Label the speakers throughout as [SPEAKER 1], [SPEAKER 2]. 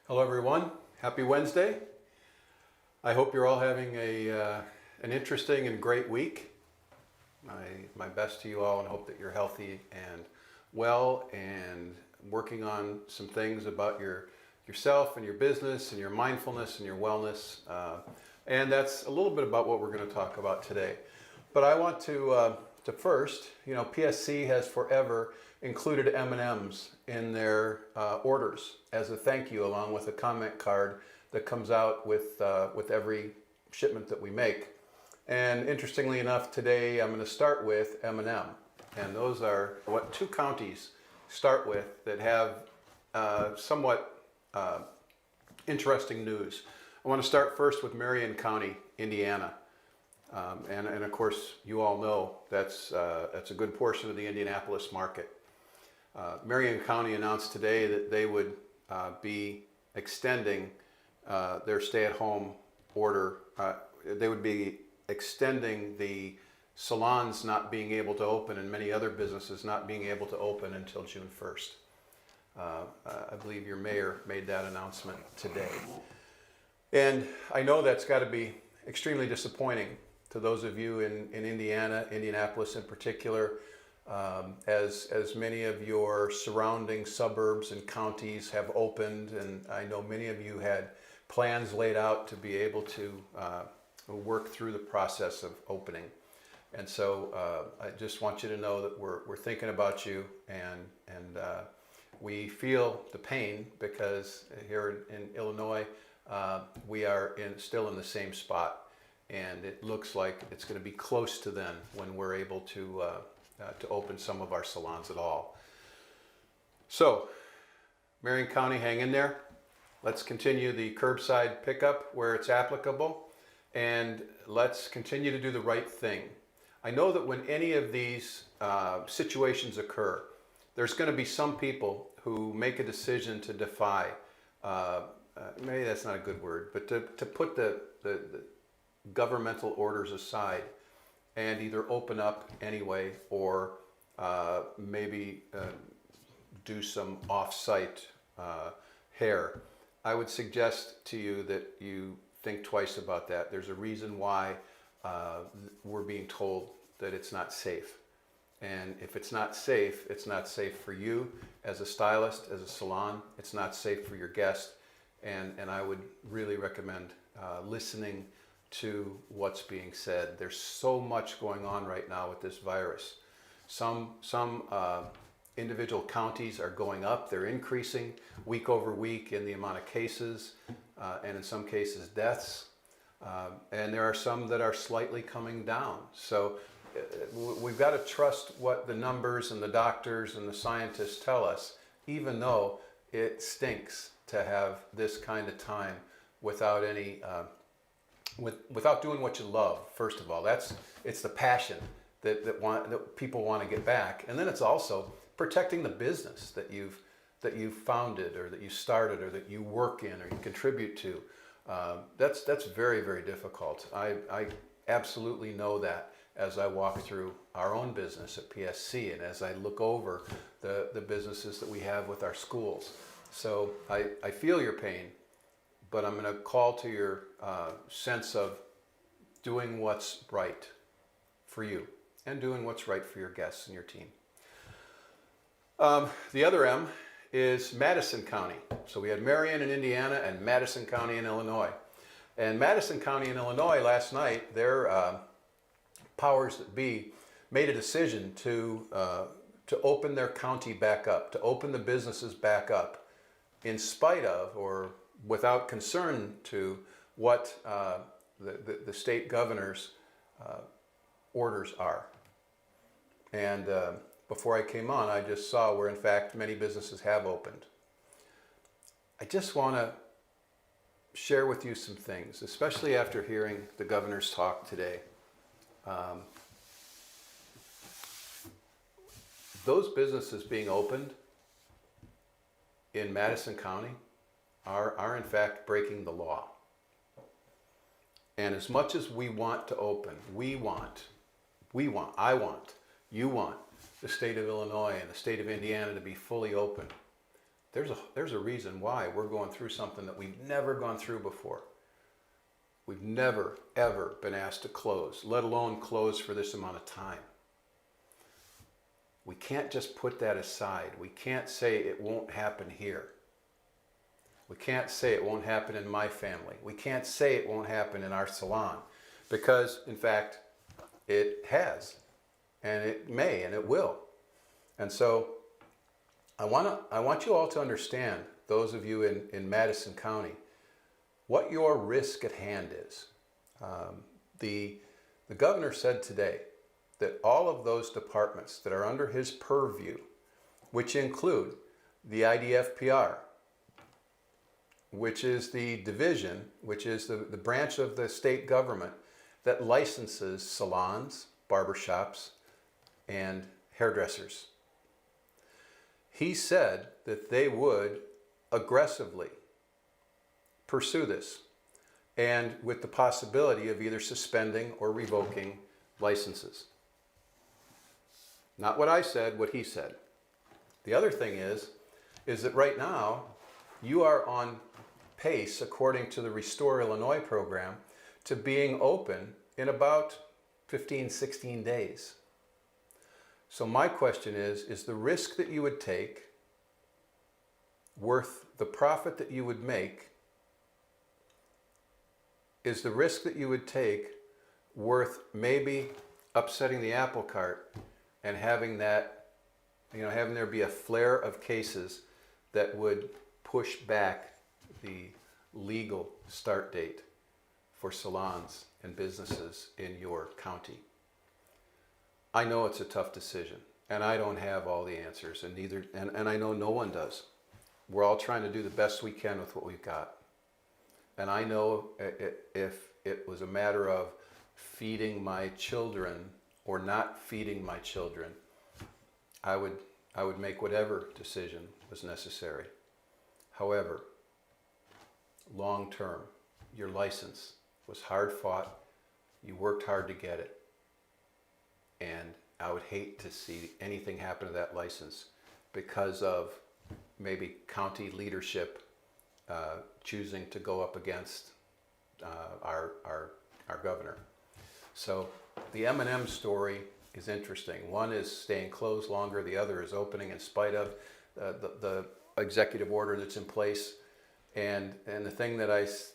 [SPEAKER 1] Hello everyone, happy Wednesday. I hope you're all having an interesting and great week. My best to you all, and hope that you're healthy and well and working on some things about yourself and your business and your mindfulness and your wellness. And that's a little bit about what we're going to talk about today. But I want to first, PSC has forever included M&Ms in their orders as a thank you, along with a comment card that comes out with every shipment that we make. And interestingly enough, today I'm going to start with M&M, and those are what two counties start with that have somewhat interesting news. I want to start first with Marion County, Indiana. And of course, you all know that's a good portion of the Indianapolis market. Marion County announced today that they would be extending their stay-at-home order. They would be extending the salons not being able to open and many other businesses not being able to open until June 1st. I believe your mayor made that announcement today. And I know that's got to be extremely disappointing to those of you in Indiana, Indianapolis in particular, as many of your surrounding suburbs and counties have opened, and I know many of you had plans laid out to be able to work through the process of opening. And so I just want you to know that we're thinking about you, and we feel the pain, because here in Illinois we are still in the same spot, and it looks like it's going to be close to then when we're able to open some of our salons at all. So, Marion County, hang in there. Let's continue the curbside pickup where it's applicable, and let's continue to do the right thing. I know that when any of these situations occur, there's going to be some people who make a decision to defy, maybe that's not a good word, but to put the governmental orders aside and either open up anyway, or maybe do some off-site hair. I would suggest to you that you think twice about that. There's a reason why we're being told that it's not safe. And if it's not safe for you as a stylist, as a salon. It's not safe for your guest. And I would really recommend listening to what's being said. There's so much going on right now with this virus. Some individual counties are going up. They're increasing week over week in the amount of cases, and in some cases deaths. And there are some that are slightly coming down. So we've got to trust what the numbers and the doctors and the scientists tell us, even though it stinks to have this kind of time without any without doing what you love. First of all, it's the passion that people want to get back, and then it's also protecting the business that you've founded, or that you started, or that you work in, or you contribute to. That's very, very difficult. I absolutely know that as I walk through our own business at PSC, and as I look over the businesses that we have with our schools. So I feel your pain, but I'm going to call to your sense of doing what's right for you and doing what's right for your guests and your team. The other M is Madison County. So we had Marion in Indiana and Madison County in Illinois. And Madison County in Illinois last night, their powers that be made a decision to open their county back up, to open the businesses back up, in spite of, or without concern to, what the state governor's orders are. And before I came on, I just saw where in fact many businesses have opened. I just want to share with you some things, especially after hearing the governor's talk today. Those businesses being opened in Madison County are in fact breaking the law. And as much as we want to open, I want, you want the state of Illinois and the state of Indiana to be fully open. there's a reason why we're going through something that we've never gone through before. We've never, ever been asked to close, let alone close for this amount of time. We can't just put that aside. We can't say it won't happen here. We can't say it won't happen in my family. We can't say it won't happen in our salon, because, in fact, it has, and it may, and it will. And so I want you all to understand, those of you in Madison County, what your risk at hand is. The governor said today that all of those departments that are under his purview, which include the IDFPR, which is the division, which is the branch of the state government that licenses salons, barbershops, and hairdressers. He said that they would aggressively pursue this, and with the possibility of either suspending or revoking licenses. Not what I said, what he said. The other thing is that right now you are on pace, according to the Restore Illinois program, to being open in about 15, 16 days. So my question is the risk that you would take worth the profit that you would make? Is the risk that you would take worth maybe upsetting the apple cart and having that, having there be a flare of cases that would push back the legal start date for salons and businesses in your county? I know it's a tough decision, and I don't have all the answers, and I know no one does. We're all trying to do the best we can with what we've got. And I know if it was a matter of feeding my children or not feeding my children, I would make whatever decision was necessary. However, long term, your license was hard fought. You worked hard to get it. And I would hate to see anything happen to that license because of maybe county leadership choosing to go up against our governor. So the M&M story is interesting. One is staying closed longer. The other is opening in spite of the executive order that's in place. And the thing that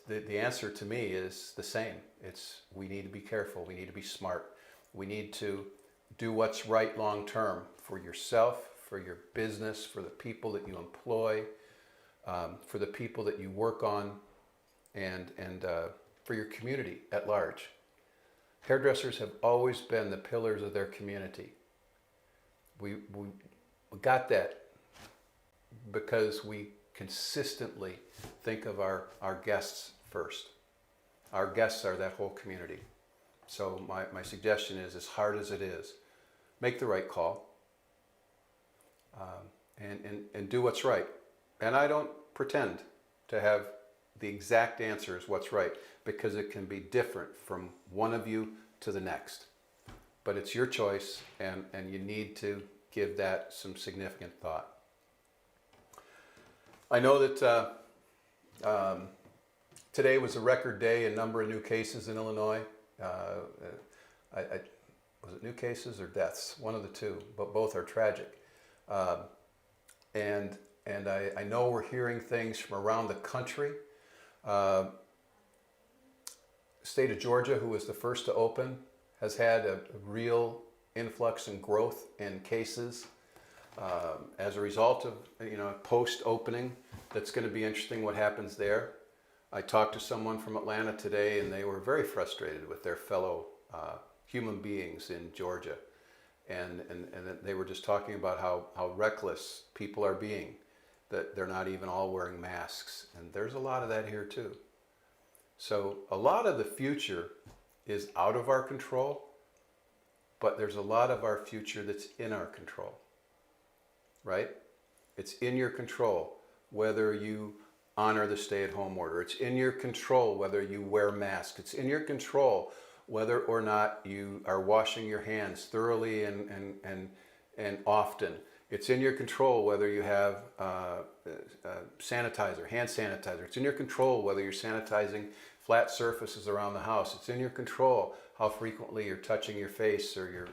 [SPEAKER 1] the answer to me is the same. It's we need to be careful. We need to be smart. We need to do what's right long term for yourself, for your business, for the people that you employ, for the people that you work on, and for your community at large. Hairdressers have always been the pillars of their community. We got that because we consistently think of our guests first. Our guests are that whole community. So my suggestion is, as hard as it is, make the right call and do what's right. And I don't pretend to have the exact answer as what's right, because it can be different from one of you to the next. But it's your choice, and you need to give that some significant thought. I know that today was a record day in number of new cases in Illinois. Was it new cases or deaths? One of the two, but both are tragic. And I know we're hearing things from around the country. State of Georgia, who was the first to open, has had a real influx and growth in cases as a result of post-opening. That's going to be interesting what happens there. I talked to someone from Atlanta today, and they were very frustrated with their fellow human beings in Georgia, and they were just talking about how reckless people are being, that they're not even all wearing masks, and there's a lot of that here too. So a lot of the future is out of our control, but there's a lot of our future that's in our control, right? It's in your control whether you honor the stay-at-home order. It's in your control whether you wear masks. It's in your control whether or not you are washing your hands thoroughly and often. It's in your control whether you have sanitizer, hand sanitizer. It's in your control whether you're sanitizing flat surfaces around the house. It's in your control how frequently you're touching your face or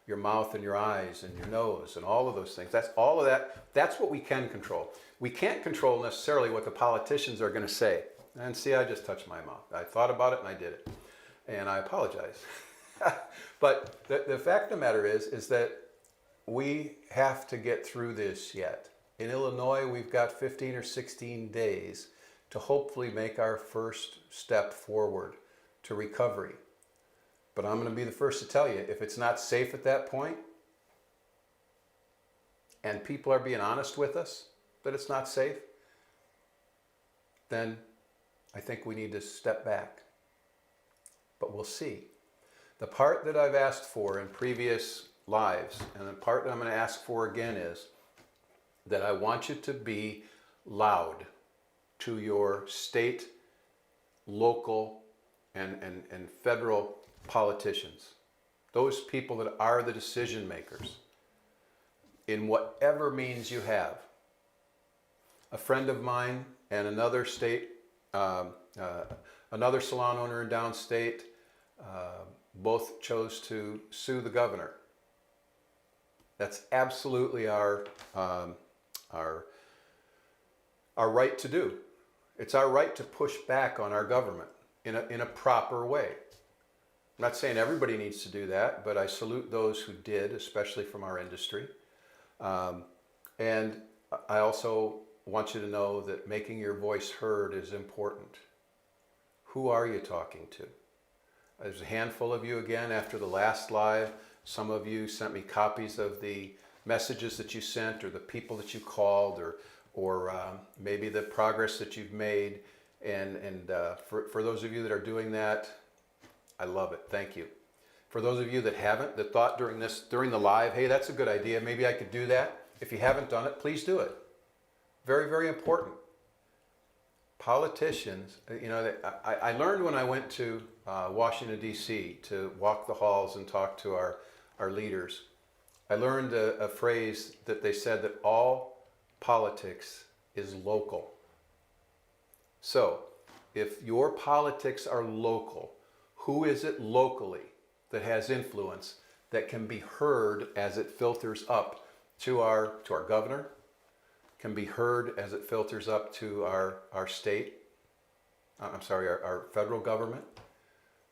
[SPEAKER 1] your mouth and your eyes and your nose and all of those things. That's all of that. That's what we can control. We can't control necessarily what the politicians are going to say. And see, I just touched my mouth. I thought about it and I did it. And I apologize. But the fact of the matter is that we have to get through this yet. In Illinois, we've got 15 or 16 days to hopefully make our first step forward to recovery. But I'm going to be the first to tell you, if it's not safe at that point, and people are being honest with us that it's not safe, then I think we need to step back. But we'll see. The part that I've asked for in previous lives, and the part that I'm going to ask for again, is that I want you to be loud to your state, local, and federal politicians. Those people that are the decision makers in whatever means you have. A friend of mine and another state, another salon owner in downstate, both chose to sue the governor. That's absolutely our right to do. It's our right to push back on our government in a proper way. I'm not saying everybody needs to do that, but I salute those who did, especially from our industry. And I also want you to know that making your voice heard is important. Who are you talking to? There's a handful of you again after the last live. Some of you sent me copies of the messages that you sent, or the people that you called, or maybe the progress that you've made. And for those of you that are doing that, I love it. Thank you. For those of you that haven't, that thought during the live, hey, that's a good idea, maybe I could do that. If you haven't done it, please do it. Very, very important. Politicians, you know, I learned when I went to Washington, D.C. to walk the halls and talk to our leaders. I learned a phrase that they said, that all politics is local. So, if your politics are local, who is it locally that has influence that can be heard as it filters up to our governor, can be heard as it filters up to our state, our federal government?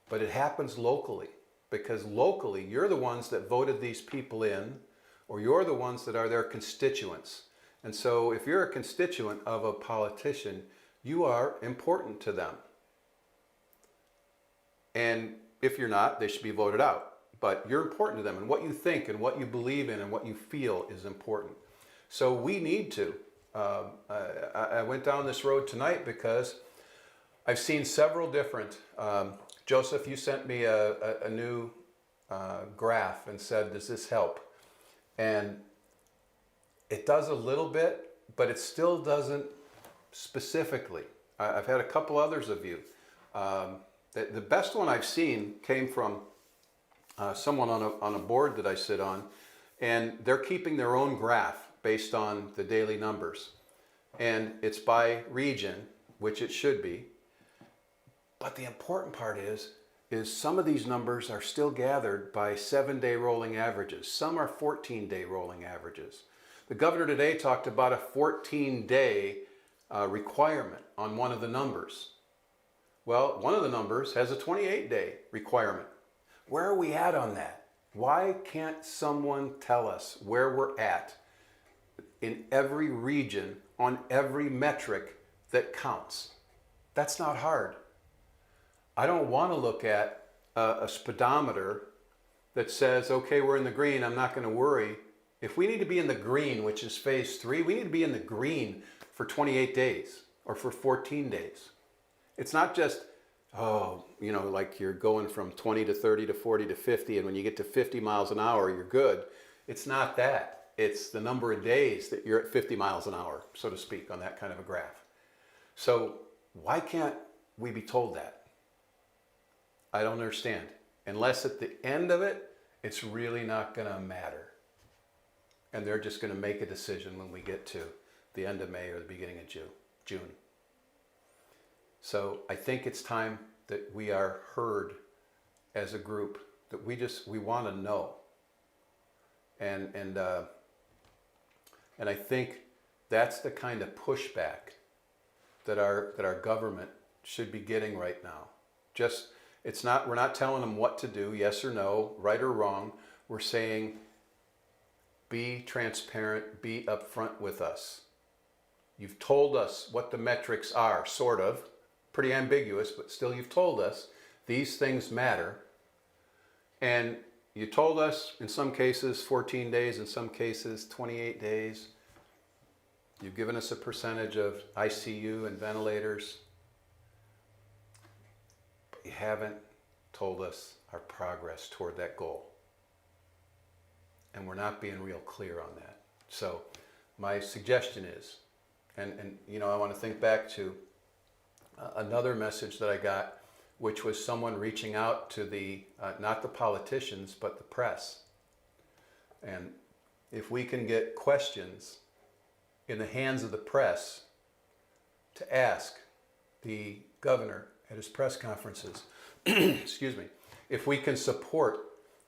[SPEAKER 1] But it happens locally, because locally you're the ones that voted these people in, or you're the ones that are their constituents. And so if you're a constituent of a politician, you are important to them. And if you're not, they should be voted out. But you're important to them, and what you think and what you believe in and what you feel is important. So we need to. I went down this road tonight because I've seen several different. Joseph, you sent me a new graph and said, does this help? And it does a little bit, but it still doesn't specifically. I've had a couple others of you. The best one I've seen came from someone on a board that I sit on, and they're keeping their own graph based on the daily numbers. And it's by region, which it should be. But the important part is some of these numbers are still gathered by 7-day rolling averages. Some are 14-day rolling averages. The governor today talked about a 14-day requirement on one of the numbers. Well, one of the numbers has a 28-day requirement. Where are we at on that? Why can't someone tell us where we're at in every region on every metric that counts? That's not hard. I don't want to look at a speedometer that says, okay, we're in the green, I'm not going to worry. If we need to be in the green, which is phase 3, we need to be in the green for 28 days or for 14 days. It's not just, like you're going from 20 to 30 to 40 to 50, and when you get to 50 miles an hour, you're good. It's not that. It's the number of days that you're at 50 miles an hour, so to speak, on that kind of a graph. So why can't we be told that? I don't understand. Unless at the end of it, it's really not going to matter. and they're just going to make a decision when we get to the end of May or the beginning of June. So I think it's time that we are heard as a group, that we want to know. And I think that's the kind of pushback that our government should be getting right now. We're not telling them what to do, yes or no, right or wrong. We're saying, be transparent, be upfront with us. You've told us what the metrics are, sort of, pretty ambiguous, but still you've told us these things matter. And you told us in some cases 14 days, in some cases 28 days. You've given us a percentage of ICU and ventilators. But you haven't told us our progress toward that goal. And we're not being real clear on that. So my suggestion is, and I want to think back to another message that I got, which was someone reaching out to not the politicians, but the press. And if we can get questions in the hands of the press to ask the governor at his press conferences, excuse me, if we can support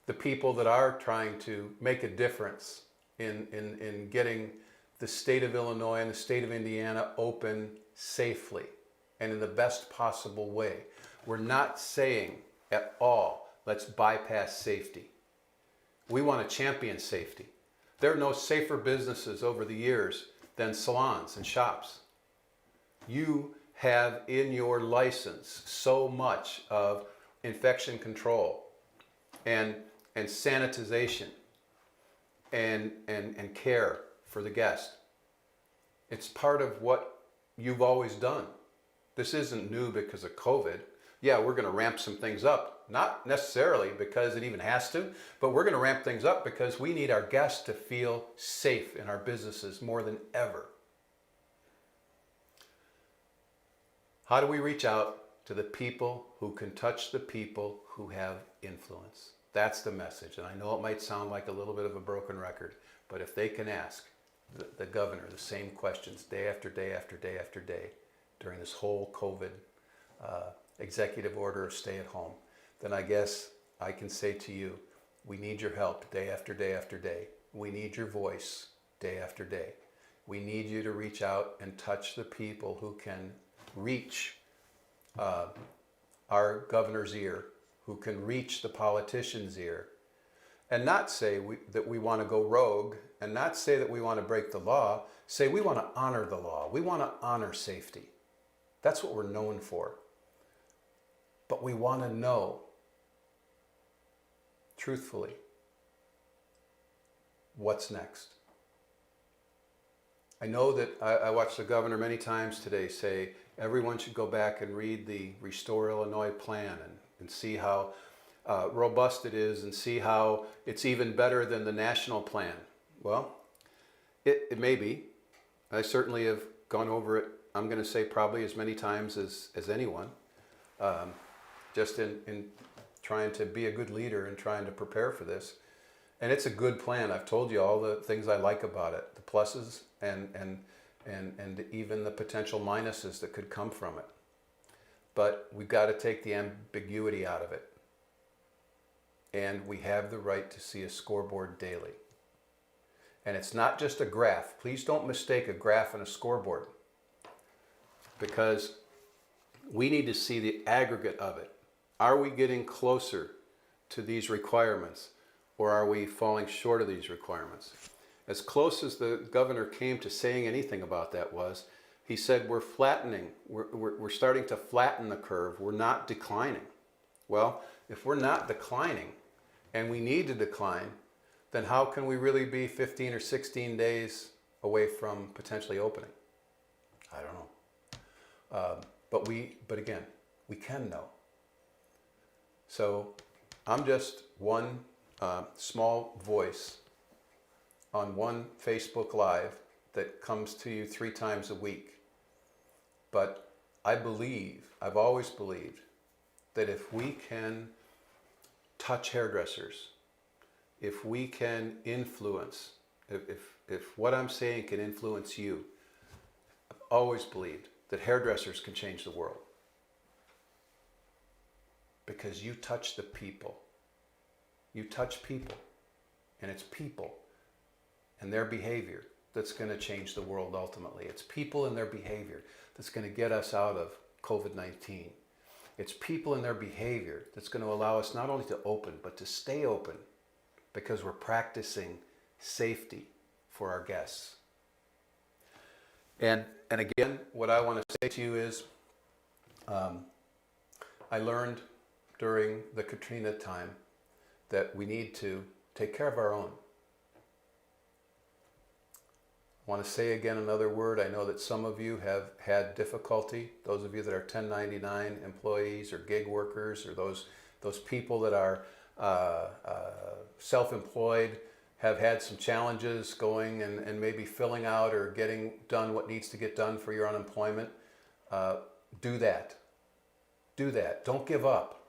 [SPEAKER 1] the people that are trying to make a difference in getting the state of Illinois and the state of Indiana open safely and in the best possible way. We're not saying at all, let's bypass safety. We want to champion safety. There are no safer businesses over the years than salons and shops. You have in your license so much of infection control and sanitization and care for the guest. It's part of what you've always done. This isn't new because of COVID. Yeah, we're going to ramp some things up, not necessarily because it even has to, but we're going to ramp things up because we need our guests to feel safe in our businesses more than ever. How do we reach out to the people who can touch the people who have influence? That's the message. And I know it might sound like a little bit of a broken record, but if they can ask the governor the same questions day after day after day after day during this whole COVID executive order of stay at home, then I guess I can say to you, we need your help day after day after day. We need your voice day after day. We need you to reach out and touch the people who can reach our governor's ear, who can reach the politician's ear, and not say that we want to go rogue, and not say that we want to break the law. Say we want to honor the law. We want to honor safety. That's what we're known for. But we want to know, truthfully, what's next. I know that I watched the governor many times today say everyone should go back and read the Restore Illinois plan and see how robust it is and see how it's even better than the national plan. Well, it may be. I certainly have gone over it, I'm going to say probably as many times as anyone, just in trying to be a good leader and trying to prepare for this. And it's a good plan. I've told you all the things I like about it, the pluses and even the potential minuses that could come from it. But we've got to take the ambiguity out of it. And we have the right to see a scoreboard daily. And it's not just a graph. Please don't mistake a graph and a scoreboard, because we need to see the aggregate of it. Are we getting closer to these requirements, or are we falling short of these requirements? As close as the governor came to saying anything about that was, he said, we're flattening, we're starting to flatten the curve, we're not declining. Well, if we're not declining, and we need to decline, then how can we really be 15 or 16 days away from potentially opening? I don't know. But again, we can know. So I'm just one small voice on one Facebook Live that comes to you 3 times a week. But I've always believed that if we can touch hairdressers, if we can influence If what I'm saying can influence you, I've always believed that hairdressers can change the world. Because you touch the people. You touch people. And it's people and their behavior that's going to change the world ultimately. It's people and their behavior that's going to get us out of COVID-19. It's people and their behavior that's going to allow us not only to open, but to stay open, because we're practicing safety for our guests. And again, what I want to say to you is, I learned during the Katrina time that we need to take care of our own. I want to say again another word. I know that some of you have had difficulty. Those of you that are 1099 employees or gig workers, or those people that are self-employed, have had some challenges going and maybe filling out or getting done what needs to get done for your unemployment. Do that. Do that. Don't give up.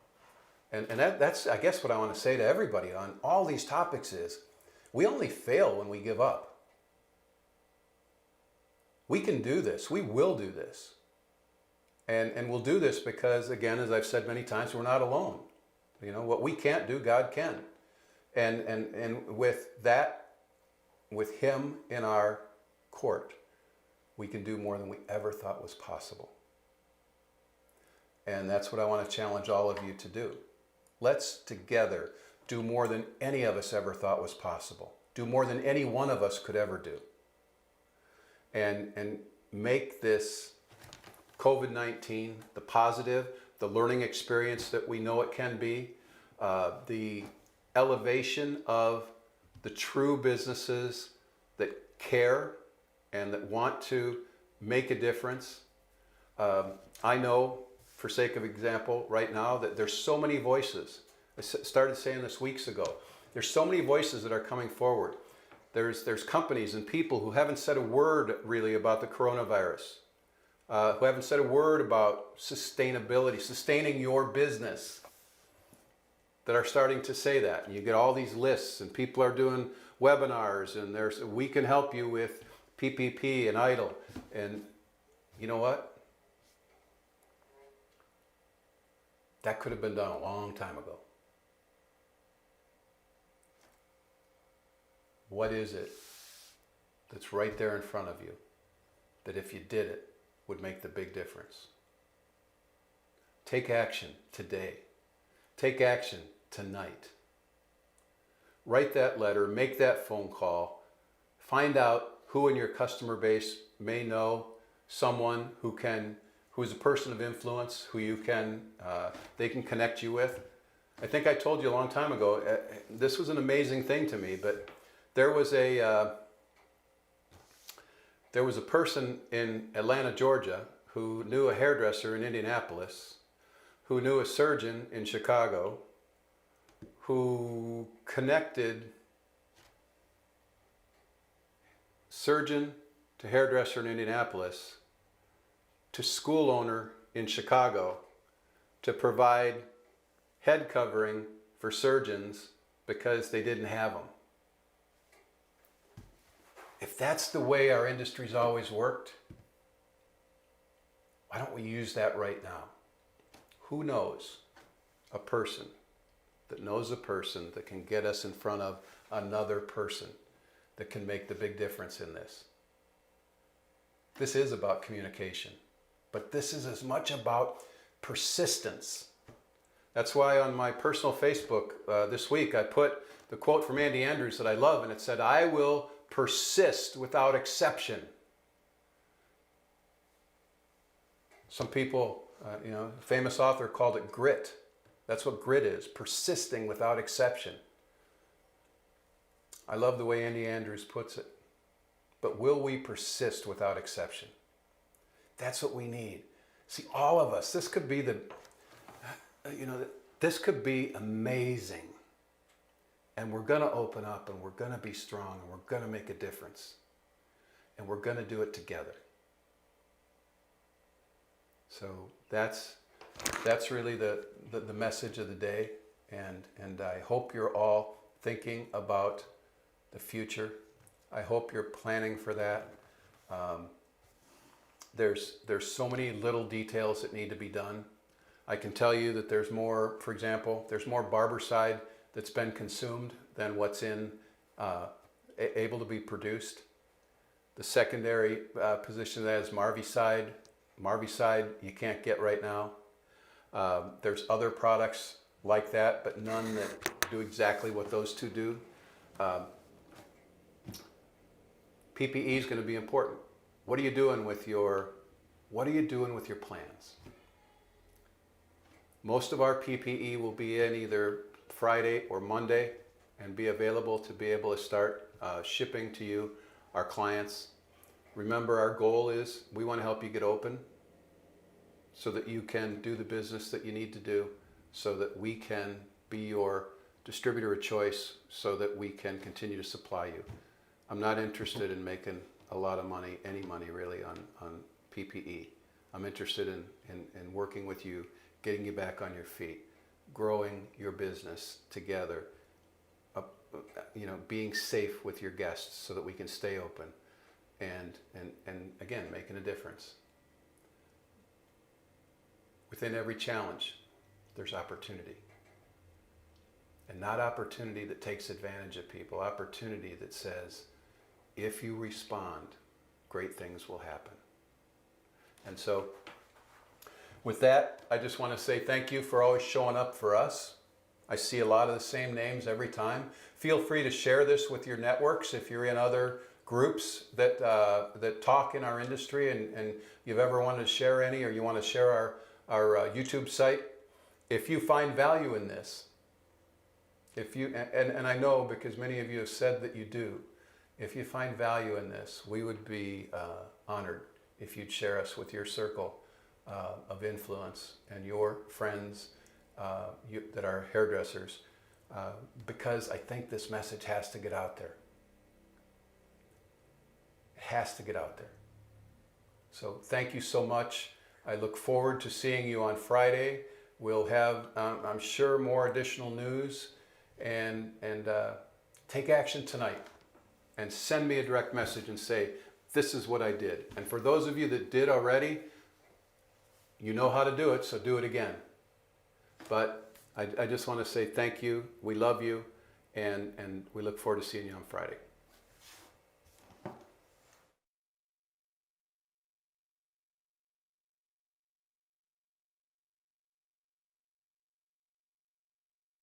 [SPEAKER 1] And that's, I guess, what I want to say to everybody on all these topics is, we only fail when we give up. We can do this. We will do this. And we'll do this because, again, as I've said many times, we're not alone. You know, what we can't do, God can. And with that, with Him in our court, we can do more than we ever thought was possible. And that's what I want to challenge all of you to do. Let's together do more than any of us ever thought was possible. Do more than any one of us could ever do. And make this COVID-19 the positive, the learning experience that we know it can be, the elevation of the true businesses that care and that want to make a difference. I know, for sake of example, right now, that there's so many voices. I started saying this weeks ago. There's so many voices that are coming forward. There's companies and people who haven't said a word really about the coronavirus, who haven't said a word about sustainability, sustaining your business, that are starting to say that. And you get all these lists, and people are doing webinars, and we can help you with PPP and IDLE. And you know what? That could have been done a long time ago. What is it that's right there in front of you that if you did it would make the big difference? Take action today. Take action tonight. Write that letter, make that phone call, find out who in your customer base may know someone who's a person of influence, who they can connect you with. I think I told you a long time ago, this was an amazing thing to me, but there was a person in Atlanta, Georgia, who knew a hairdresser in Indianapolis, who knew a surgeon in Chicago, who connected surgeon to hairdresser in Indianapolis to school owner in Chicago to provide head covering for surgeons because they didn't have them. If that's the way our industry's always worked, why don't we use that right now? Who knows a person that knows a person that can get us in front of another person that can make the big difference in this? This is about communication, but this is as much about persistence. That's why on my personal Facebook this week, I put the quote from Andy Andrews that I love, and it said, "I will persist without exception." Some people, famous author called it grit. That's what grit is, persisting without exception. I love the way Andy Andrews puts it. But will we persist without exception? That's what we need. See, all of us, this could be this could be amazing. And we're going to open up, and we're going to be strong, and we're going to make a difference. And we're going to do it together. So that's really the message of the day. And I hope you're all thinking about the future I hope you're planning for that. Um, there's so many little details that need to be done. I can tell you that there's more, for example, there's more barbicide that's been consumed than what's able to be produced. The secondary position of that is Marvicide. Marvicide you can't get right now. There's other products like that, but none that do exactly what those two do. PPE is going to be important. What are you doing with your plans? Most of our PPE will be in either Friday or Monday and be available to be able to start shipping to you, our clients. Remember, our goal is we want to help you get open so that you can do the business that you need to do, so that we can be your distributor of choice, so that we can continue to supply you. I'm not interested in making a lot of money, any money really, on PPE. I'm interested in working with you, getting you back on your feet, growing your business together, being safe with your guests so that we can stay open, and again, making a difference. Within every challenge, there's opportunity. And not opportunity that takes advantage of people, opportunity that says, if you respond, great things will happen. And so, with that, I just want to say thank you for always showing up for us. I see a lot of the same names every time. Feel free to share this with your networks if you're in other groups that talk in our industry and you've ever wanted to share any, or you want to share our YouTube site. If you find value in this, and I know because many of you have said that you do, if you find value in this, we would be honored if you'd share us with your circle of influence and your friends that are hairdressers, because I think this message has to get out there. It has to get out there. So thank you so much. I look forward to seeing you on Friday. We'll have, I'm sure, more additional news, and take action tonight and send me a direct message and say, this is what I did. And for those of you that did already, you know how to do it, so do it again. But I just want to say thank you. We love you, and we look forward to seeing you on Friday.